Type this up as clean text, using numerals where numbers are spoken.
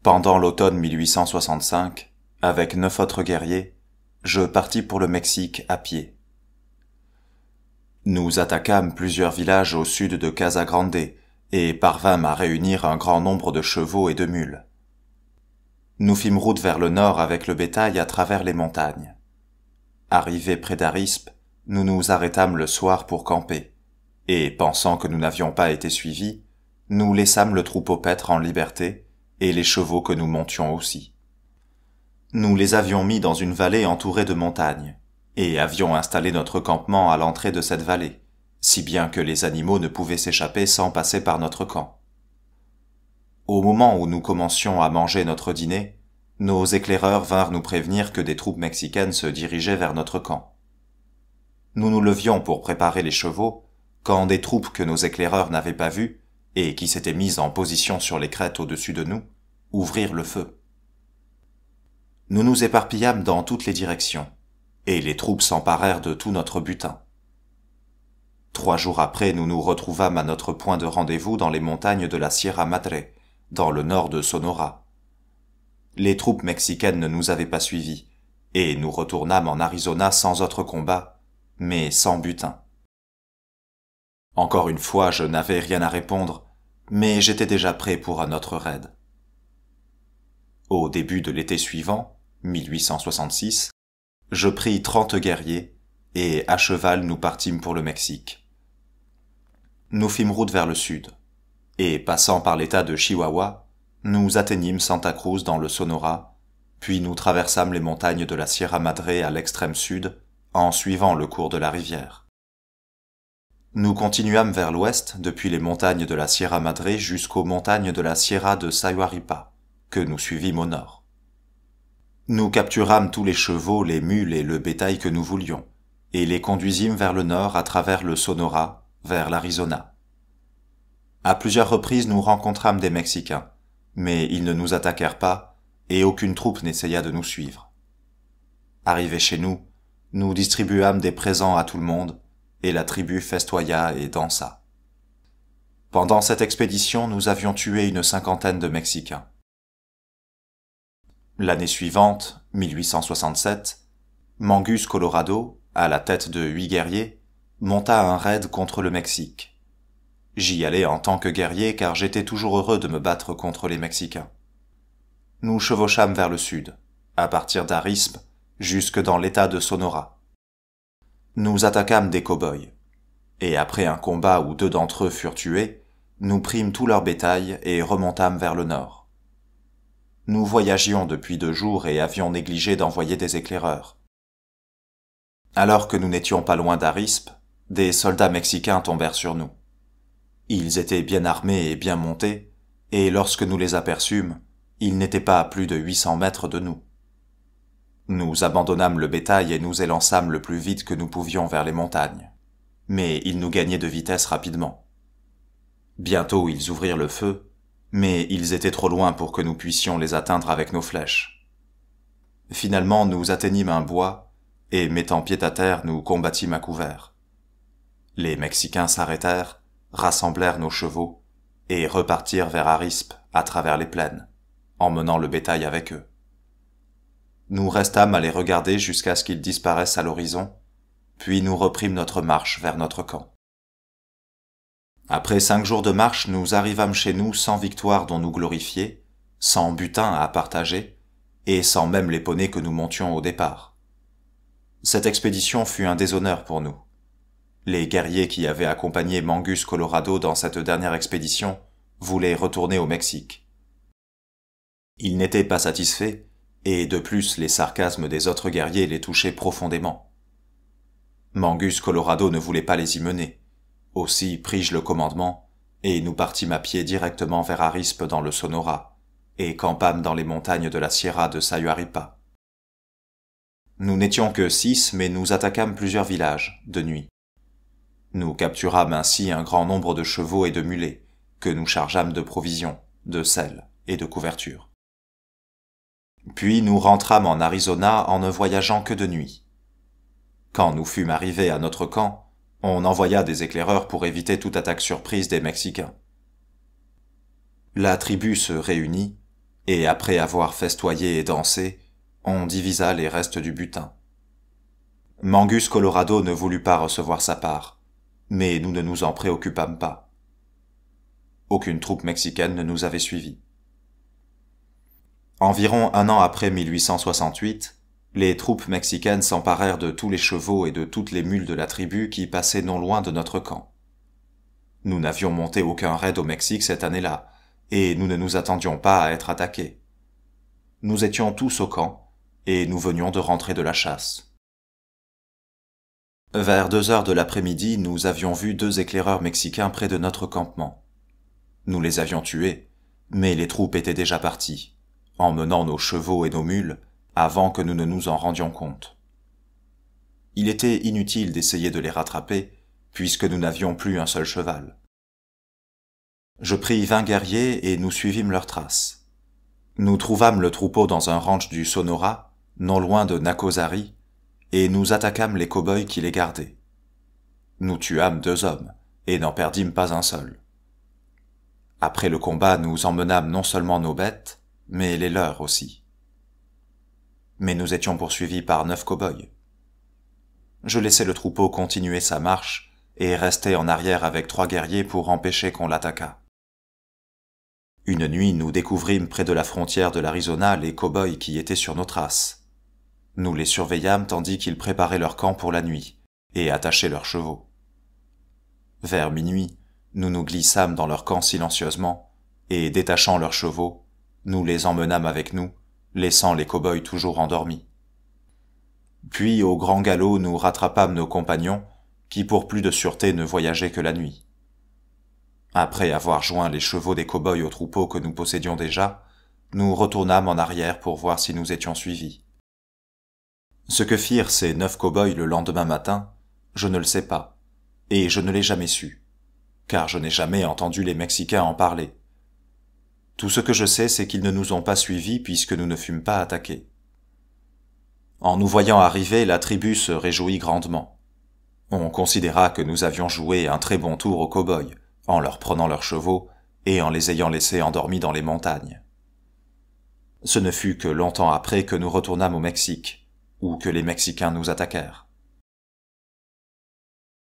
Pendant l'automne 1865, avec 9 autres guerriers, je partis pour le Mexique à pied. Nous attaquâmes plusieurs villages au sud de Casa Grande et parvînmes à réunir un grand nombre de chevaux et de mules. Nous fîmes route vers le nord avec le bétail à travers les montagnes. Arrivés près d'Arispe, nous nous arrêtâmes le soir pour camper, et pensant que nous n'avions pas été suivis, nous laissâmes le troupeau paître en liberté, et les chevaux que nous montions aussi. Nous les avions mis dans une vallée entourée de montagnes, et avions installé notre campement à l'entrée de cette vallée, si bien que les animaux ne pouvaient s'échapper sans passer par notre camp. Au moment où nous commencions à manger notre dîner, nos éclaireurs vinrent nous prévenir que des troupes mexicaines se dirigeaient vers notre camp. Nous nous levions pour préparer les chevaux, quand des troupes que nos éclaireurs n'avaient pas vues, et qui s'étaient mises en position sur les crêtes au-dessus de nous, ouvrirent le feu. Nous nous éparpillâmes dans toutes les directions, et les troupes s'emparèrent de tout notre butin. 3 jours après, nous nous retrouvâmes à notre point de rendez-vous dans les montagnes de la Sierra Madre, dans le nord de Sonora. Les troupes mexicaines ne nous avaient pas suivis, et nous retournâmes en Arizona sans autre combat, mais sans butin. Encore une fois, je n'avais rien à répondre, mais j'étais déjà prêt pour un autre raid. Au début de l'été suivant, 1866, je pris 30 guerriers, et à cheval nous partîmes pour le Mexique. Nous fîmes route vers le sud, et passant par l'état de Chihuahua, nous atteignîmes Santa Cruz dans le Sonora, puis nous traversâmes les montagnes de la Sierra Madre à l'extrême sud, en suivant le cours de la rivière. Nous continuâmes vers l'ouest depuis les montagnes de la Sierra Madre jusqu'aux montagnes de la Sierra de Sayhuaripa, que nous suivîmes au nord. Nous capturâmes tous les chevaux, les mules et le bétail que nous voulions, et les conduisîmes vers le nord à travers le Sonora, vers l'Arizona. À plusieurs reprises nous rencontrâmes des Mexicains, mais ils ne nous attaquèrent pas, et aucune troupe n'essaya de nous suivre. Arrivés chez nous, nous distribuâmes des présents à tout le monde, et la tribu festoya et dansa. Pendant cette expédition, nous avions tué une 50aine de Mexicains. L'année suivante, 1867, Mangus Colorado, à la tête de 8 guerriers, monta un raid contre le Mexique. J'y allais en tant que guerrier car j'étais toujours heureux de me battre contre les Mexicains. Nous chevauchâmes vers le sud, à partir d'Arispe, jusque dans l'état de Sonora. Nous attaquâmes des cow-boys, et après un combat où 2 d'entre eux furent tués, nous prîmes tout leur bétail et remontâmes vers le nord. Nous voyagions depuis 2 jours et avions négligé d'envoyer des éclaireurs. Alors que nous n'étions pas loin d'Arispe, des soldats mexicains tombèrent sur nous. Ils étaient bien armés et bien montés, et lorsque nous les aperçûmes, ils n'étaient pas à plus de 800 mètres de nous. Nous abandonnâmes le bétail et nous élançâmes le plus vite que nous pouvions vers les montagnes. Mais ils nous gagnaient de vitesse rapidement. Bientôt ils ouvrirent le feu, mais ils étaient trop loin pour que nous puissions les atteindre avec nos flèches. Finalement nous atteignîmes un bois, et mettant pied à terre nous combattîmes à couvert. Les Mexicains s'arrêtèrent, rassemblèrent nos chevaux, et repartirent vers Arispe à travers les plaines, emmenant le bétail avec eux. Nous restâmes à les regarder jusqu'à ce qu'ils disparaissent à l'horizon, puis nous reprîmes notre marche vers notre camp. Après 5 jours de marche, nous arrivâmes chez nous sans victoire dont nous glorifier, sans butin à partager, et sans même les poneys que nous montions au départ. Cette expédition fut un déshonneur pour nous. Les guerriers qui avaient accompagné Mangus Colorado dans cette dernière expédition voulaient retourner au Mexique. Ils n'étaient pas satisfaits, et de plus les sarcasmes des autres guerriers les touchaient profondément. Mangus Colorado ne voulait pas les y mener, aussi pris-je le commandement, et nous partîmes à pied directement vers Arispe dans le Sonora, et campâmes dans les montagnes de la Sierra de Sayhuaripa. Nous n'étions que 6, mais nous attaquâmes plusieurs villages, de nuit. Nous capturâmes ainsi un grand nombre de chevaux et de mulets, que nous chargeâmes de provisions, de sel et de couvertures. Puis nous rentrâmes en Arizona en ne voyageant que de nuit. Quand nous fûmes arrivés à notre camp, on envoya des éclaireurs pour éviter toute attaque surprise des Mexicains. La tribu se réunit, et après avoir festoyé et dansé, on divisa les restes du butin. Mangus Colorado ne voulut pas recevoir sa part, mais nous ne nous en préoccupâmes pas. Aucune troupe mexicaine ne nous avait suivis. Environ un an après 1868, les troupes mexicaines s'emparèrent de tous les chevaux et de toutes les mules de la tribu qui passaient non loin de notre camp. Nous n'avions monté aucun raid au Mexique cette année-là, et nous ne nous attendions pas à être attaqués. Nous étions tous au camp, et nous venions de rentrer de la chasse. Vers 2 heures de l'après-midi, nous avions vu 2 éclaireurs mexicains près de notre campement. Nous les avions tués, mais les troupes étaient déjà parties, emmenant nos chevaux et nos mules avant que nous ne nous en rendions compte. Il était inutile d'essayer de les rattraper, puisque nous n'avions plus un seul cheval. Je pris 20 guerriers et nous suivîmes leurs traces. Nous trouvâmes le troupeau dans un ranch du Sonora, non loin de Nacosari, et nous attaquâmes les cow-boys qui les gardaient. Nous tuâmes 2 hommes, et n'en perdîmes pas un seul. Après le combat, nous emmenâmes non seulement nos bêtes, mais les leurs aussi. Mais nous étions poursuivis par 9 cow-boys. Je laissai le troupeau continuer sa marche, et restai en arrière avec 3 guerriers pour empêcher qu'on l'attaquât. Une nuit, nous découvrîmes près de la frontière de l'Arizona les cow-boys qui étaient sur nos traces. Nous les surveillâmes tandis qu'ils préparaient leur camp pour la nuit, et attachaient leurs chevaux. Vers minuit, nous nous glissâmes dans leur camp silencieusement, et détachant leurs chevaux, nous les emmenâmes avec nous, laissant les cow-boys toujours endormis. Puis, au grand galop, nous rattrapâmes nos compagnons, qui pour plus de sûreté ne voyageaient que la nuit. Après avoir joint les chevaux des cow-boys au troupeau que nous possédions déjà, nous retournâmes en arrière pour voir si nous étions suivis. Ce que firent ces 9 cow-boys le lendemain matin, je ne le sais pas, et je ne l'ai jamais su, car je n'ai jamais entendu les Mexicains en parler. Tout ce que je sais, c'est qu'ils ne nous ont pas suivis puisque nous ne fûmes pas attaqués. En nous voyant arriver, la tribu se réjouit grandement. On considéra que nous avions joué un très bon tour aux cow-boys, en leur prenant leurs chevaux et en les ayant laissés endormis dans les montagnes. Ce ne fut que longtemps après que nous retournâmes au Mexique, ou que les Mexicains nous attaquèrent.